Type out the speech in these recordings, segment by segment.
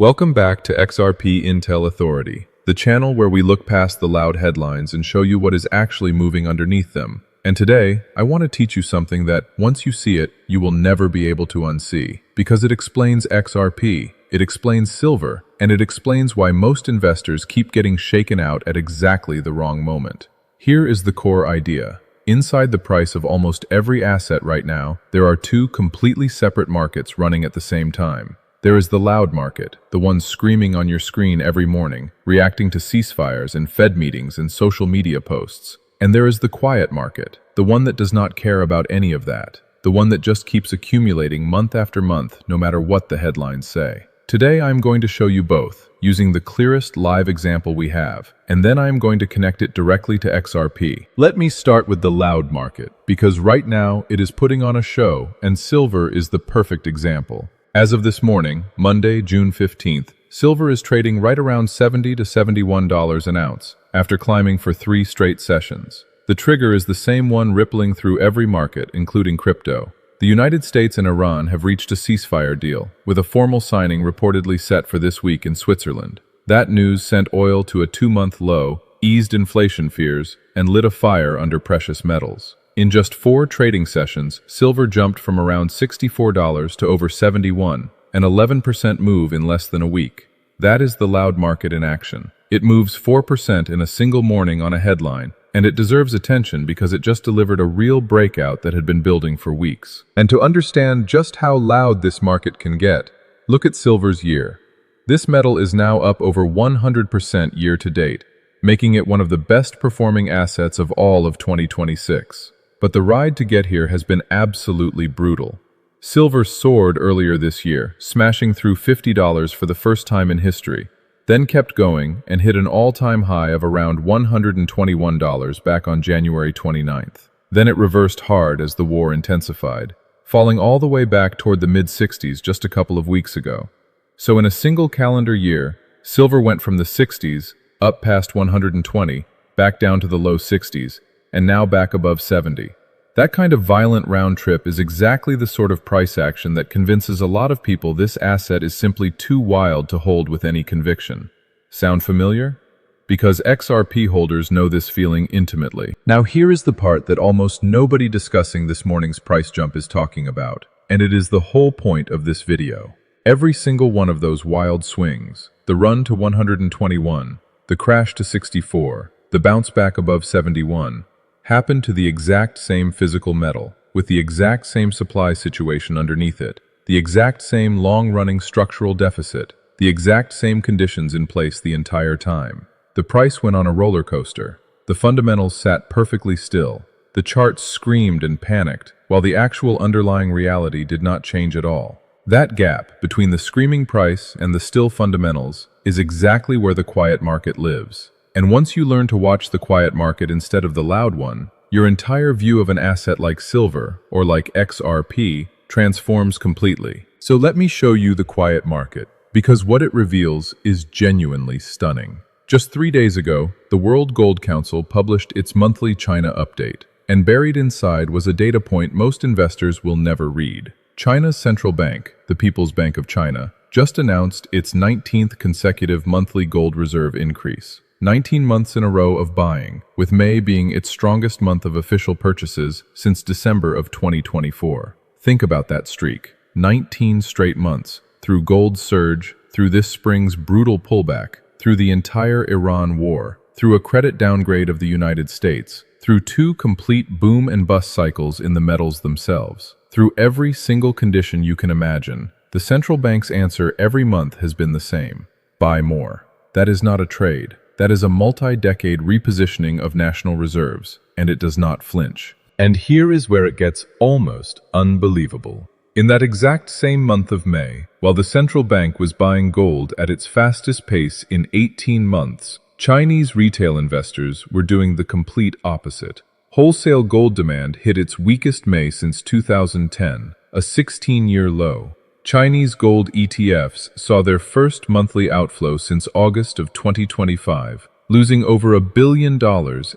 Welcome back to XRP Intel Authority, the channel where we look past the loud headlines and show you what is actually moving underneath them. And today, I want to teach you something that, once you see it, you will never be able to unsee. Because it explains XRP, it explains silver, and it explains why most investors keep getting shaken out at exactly the wrong moment. Here is the core idea. Inside the price of almost every asset right now, there are two completely separate markets running at the same time. There is the loud market, the one screaming on your screen every morning, reacting to ceasefires and Fed meetings and social media posts. And there is the quiet market, the one that does not care about any of that, the one that just keeps accumulating month after month, no matter what the headlines say. Today I'm going to show you both, using the clearest live example we have, and then I'm going to connect it directly to XRP. Let me start with the loud market, because right now it is putting on a show, and silver is the perfect example. As of this morning, Monday, June 15th, silver is trading right around $70 to $71 an ounce, after climbing for 3 straight sessions. The trigger is the same one rippling through every market, including crypto. The United States and Iran have reached a ceasefire deal, with a formal signing reportedly set for this week in Switzerland. That news sent oil to a 2-month low, eased inflation fears, and lit a fire under precious metals. In just 4 trading sessions, silver jumped from around $64 to over $71, an 11% move in less than a week. That is the loud market in action. It moves 4% in a single morning on a headline, and it deserves attention because it just delivered a real breakout that had been building for weeks. And to understand just how loud this market can get, look at silver's year. This metal is now up over 100% year to date, making it one of the best performing assets of all of 2026. But the ride to get here has been absolutely brutal. Silver soared earlier this year, smashing through $50 for the first time in history, then kept going and hit an all-time high of around $121 back on January 29th. Then it reversed hard as the war intensified, falling all the way back toward the mid-60s just a couple of weeks ago. So in a single calendar year, silver went from the 60s, up past 120, back down to the low 60s, and now back above 70. That kind of violent round trip is exactly the sort of price action that convinces a lot of people this asset is simply too wild to hold with any conviction. Sound familiar? Because XRP holders know this feeling intimately. Now here is the part that almost nobody discussing this morning's price jump is talking about, and it is the whole point of this video. Every single one of those wild swings, the run to 121, the crash to 64, the bounce back above 71, happened to the exact same physical metal, with the exact same supply situation underneath it, the exact same long-running structural deficit, the exact same conditions in place the entire time. The price went on a roller coaster. The fundamentals sat perfectly still. The charts screamed and panicked, while the actual underlying reality did not change at all. That gap between the screaming price and the still fundamentals is exactly where the quiet market lives. And once you learn to watch the quiet market instead of the loud one, your entire view of an asset like silver, or like XRP, transforms completely. So let me show you the quiet market, because what it reveals is genuinely stunning. Just 3 days ago, the World Gold Council published its monthly China update, and buried inside was a data point most investors will never read. China's central bank, the People's Bank of China, just announced its 19th consecutive monthly gold reserve increase. 19 months in a row of buying, with May being its strongest month of official purchases since December of 2024. Think about that streak. 19 straight months, through gold's surge, through this spring's brutal pullback, through the entire Iran war, through a credit downgrade of the United States, through 2 complete boom and bust cycles in the metals themselves. Through every single condition you can imagine, the central bank's answer every month has been the same: buy more. That is not a trade. That is a multi-decade repositioning of national reserves, and it does not flinch. And here is where it gets almost unbelievable. In that exact same month of May, while the central bank was buying gold at its fastest pace in 18 months, Chinese retail investors were doing the complete opposite. Wholesale gold demand hit its weakest May since 2010, a 16-year low. Chinese gold ETFs saw their first monthly outflow since August of 2025, losing over $1 billion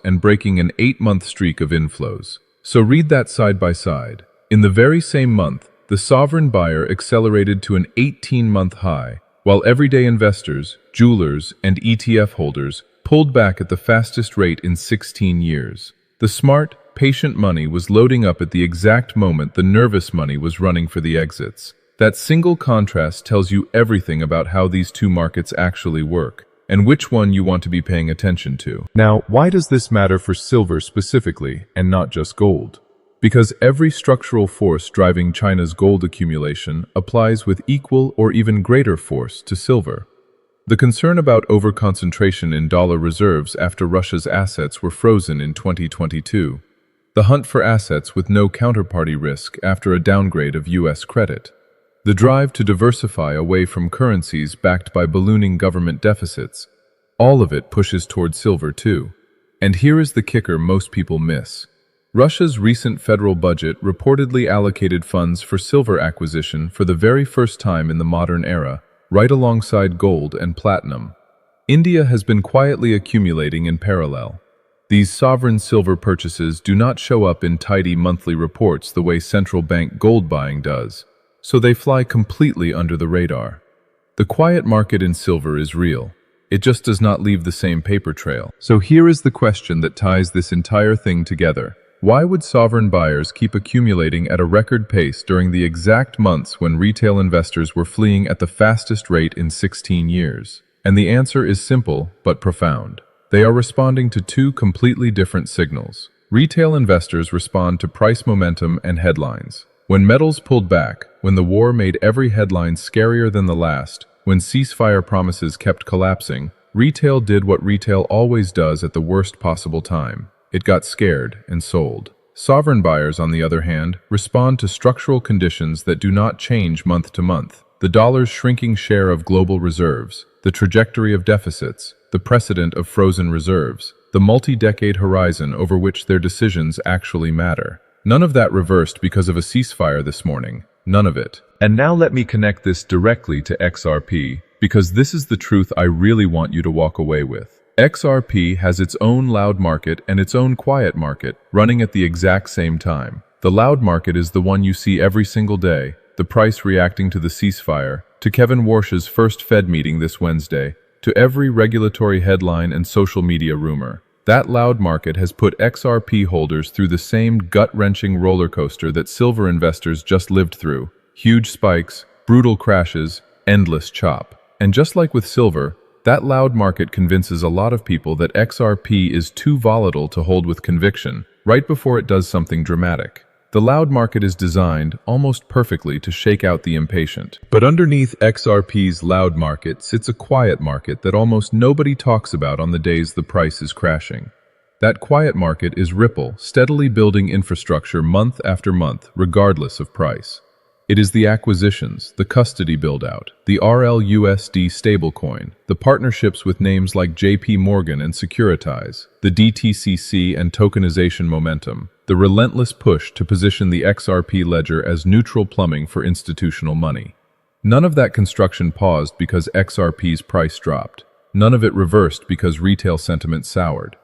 and breaking an 8-month streak of inflows. So read that side by side. In the very same month, the sovereign buyer accelerated to an 18-month high, while everyday investors, jewelers, and ETF holders pulled back at the fastest rate in 16 years. The smart, patient money was loading up at the exact moment the nervous money was running for the exits. That single contrast tells you everything about how these two markets actually work, and which one you want to be paying attention to. Now, why does this matter for silver specifically, and not just gold? Because every structural force driving China's gold accumulation applies with equal or even greater force to silver. The concern about overconcentration in dollar reserves after Russia's assets were frozen in 2022. The hunt for assets with no counterparty risk after a downgrade of U.S. credit. The drive to diversify away from currencies backed by ballooning government deficits. All of it pushes toward silver too. And here is the kicker most people miss. Russia's recent federal budget reportedly allocated funds for silver acquisition for the very first time in the modern era, right alongside gold and platinum. India has been quietly accumulating in parallel. These sovereign silver purchases do not show up in tidy monthly reports the way central bank gold buying does, so they fly completely under the radar. The quiet market in silver is real. It just does not leave the same paper trail. So here is the question that ties this entire thing together. Why would sovereign buyers keep accumulating at a record pace during the exact months when retail investors were fleeing at the fastest rate in 16 years? And the answer is simple but profound. They are responding to two completely different signals. Retail investors respond to price momentum and headlines. When metals pulled back, when the war made every headline scarier than the last, when ceasefire promises kept collapsing, retail did what retail always does at the worst possible time. It got scared and sold. Sovereign buyers, on the other hand, respond to structural conditions that do not change month to month. The dollar's shrinking share of global reserves, the trajectory of deficits, the precedent of frozen reserves, the multi-decade horizon over which their decisions actually matter. None of that reversed because of a ceasefire this morning. None of it. And now let me connect this directly to XRP, because this is the truth I really want you to walk away with. XRP has its own loud market and its own quiet market, running at the exact same time. The loud market is the one you see every single day, the price reacting to the ceasefire, to Kevin Warsh's first Fed meeting this Wednesday, to every regulatory headline and social media rumor. That loud market has put XRP holders through the same gut-wrenching roller coaster that silver investors just lived through. Huge spikes, brutal crashes, endless chop. And just like with silver, that loud market convinces a lot of people that XRP is too volatile to hold with conviction, right before it does something dramatic. The loud market is designed almost perfectly to shake out the impatient. But underneath XRP's loud market sits a quiet market that almost nobody talks about on the days the price is crashing. That quiet market is Ripple, steadily building infrastructure month after month, regardless of price. It is the acquisitions, the custody buildout, the RLUSD stablecoin, the partnerships with names like JP Morgan and Securitize, the DTCC and tokenization momentum, the relentless push to position the XRP ledger as neutral plumbing for institutional money. None of that construction paused because XRP's price dropped. None of it reversed because retail sentiment soured.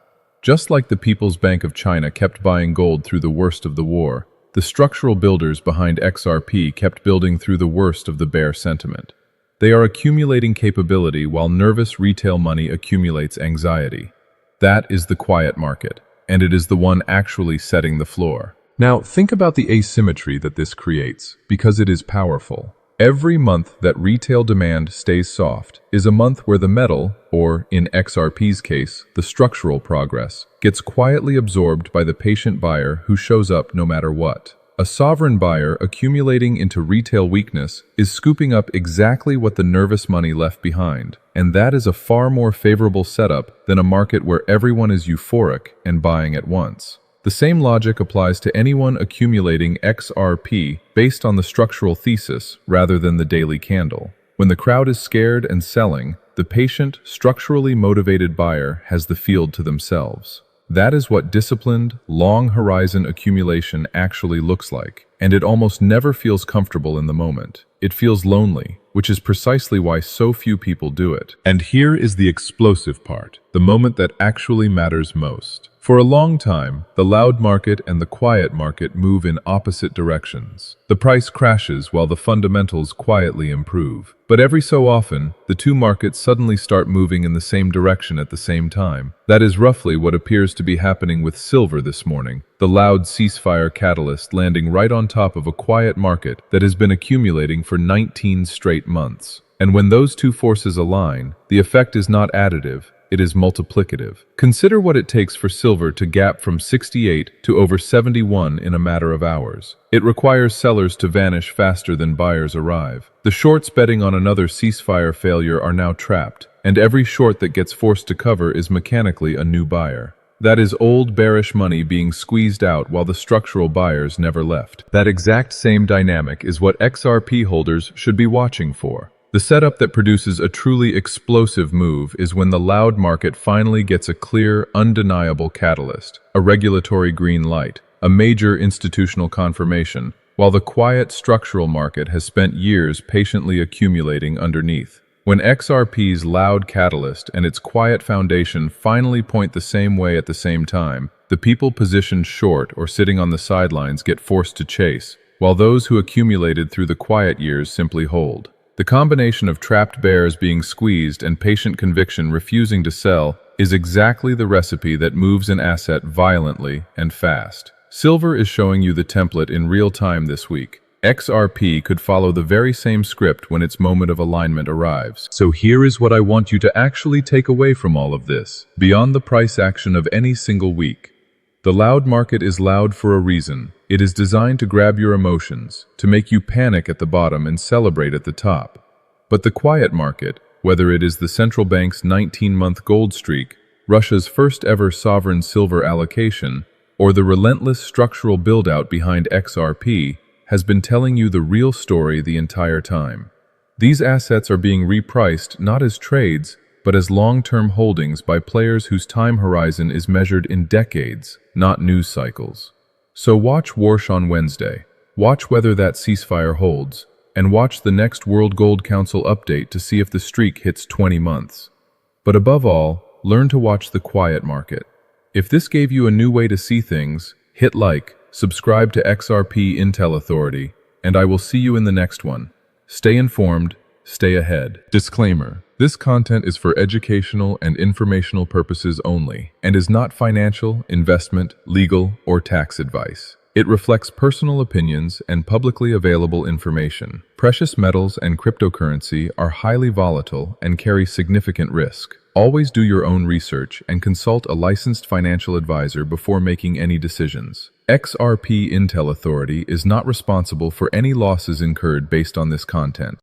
Just like the People's Bank of China kept buying gold through the worst of the war, the structural builders behind XRP kept building through the worst of the bear sentiment. They are accumulating capability while nervous retail money accumulates anxiety. That is the quiet market, and it is the one actually setting the floor. Now, think about the asymmetry that this creates, because it is powerful. Every month that retail demand stays soft is a month where the metal, or in XRP's case, the structural progress, gets quietly absorbed by the patient buyer who shows up no matter what. A sovereign buyer accumulating into retail weakness is scooping up exactly what the nervous money left behind, and that is a far more favorable setup than a market where everyone is euphoric and buying at once. The same logic applies to anyone accumulating XRP based on the structural thesis rather than the daily candle. When the crowd is scared and selling, the patient, structurally motivated buyer has the field to themselves. That is what disciplined, long-horizon accumulation actually looks like, and it almost never feels comfortable in the moment. It feels lonely, which is precisely why so few people do it. And here is the explosive part, the moment that actually matters most. For a long time, the loud market and the quiet market move in opposite directions. The price crashes while the fundamentals quietly improve. But every so often, the two markets suddenly start moving in the same direction at the same time. That is roughly what appears to be happening with silver this morning, the loud ceasefire catalyst landing right on top of a quiet market that has been accumulating for 19 straight months. And when those two forces align, the effect is not additive, it is multiplicative. Consider what it takes for silver to gap from 68 to over 71 in a matter of hours. It requires sellers to vanish faster than buyers arrive. The shorts betting on another ceasefire failure are now trapped, and every short that gets forced to cover is mechanically a new buyer. That is old bearish money being squeezed out while the structural buyers never left. That exact same dynamic is what XRP holders should be watching for. The setup that produces a truly explosive move is when the loud market finally gets a clear, undeniable catalyst, a regulatory green light, a major institutional confirmation, while the quiet structural market has spent years patiently accumulating underneath. When XRP's loud catalyst and its quiet foundation finally point the same way at the same time, the people positioned short or sitting on the sidelines get forced to chase, while those who accumulated through the quiet years simply hold. The combination of trapped bears being squeezed and patient conviction refusing to sell is exactly the recipe that moves an asset violently and fast. Silver is showing you the template in real time this week. XRP could follow the very same script when its moment of alignment arrives. So here is what I want you to actually take away from all of this, beyond the price action of any single week. The loud market is loud for a reason. It is designed to grab your emotions, to make you panic at the bottom and celebrate at the top. But the quiet market, whether it is the central bank's 19-month gold streak, Russia's first-ever sovereign silver allocation, or the relentless structural buildout behind XRP, has been telling you the real story the entire time. These assets are being repriced not as trades, but as long-term holdings by players whose time horizon is measured in decades, not news cycles. So watch Warsh on Wednesday, watch whether that ceasefire holds, and watch the next World Gold Council update to see if the streak hits 20 months. But above all, learn to watch the quiet market. If this gave you a new way to see things, hit like, subscribe to XRP Intel Authority, and I will see you in the next one. Stay informed, stay ahead. Disclaimer: this content is for educational and informational purposes only, and is not financial, investment, legal, or tax advice. It reflects personal opinions and publicly available information. Precious metals and cryptocurrency are highly volatile and carry significant risk. Always do your own research and consult a licensed financial advisor before making any decisions. XRP Intel Authority is not responsible for any losses incurred based on this content.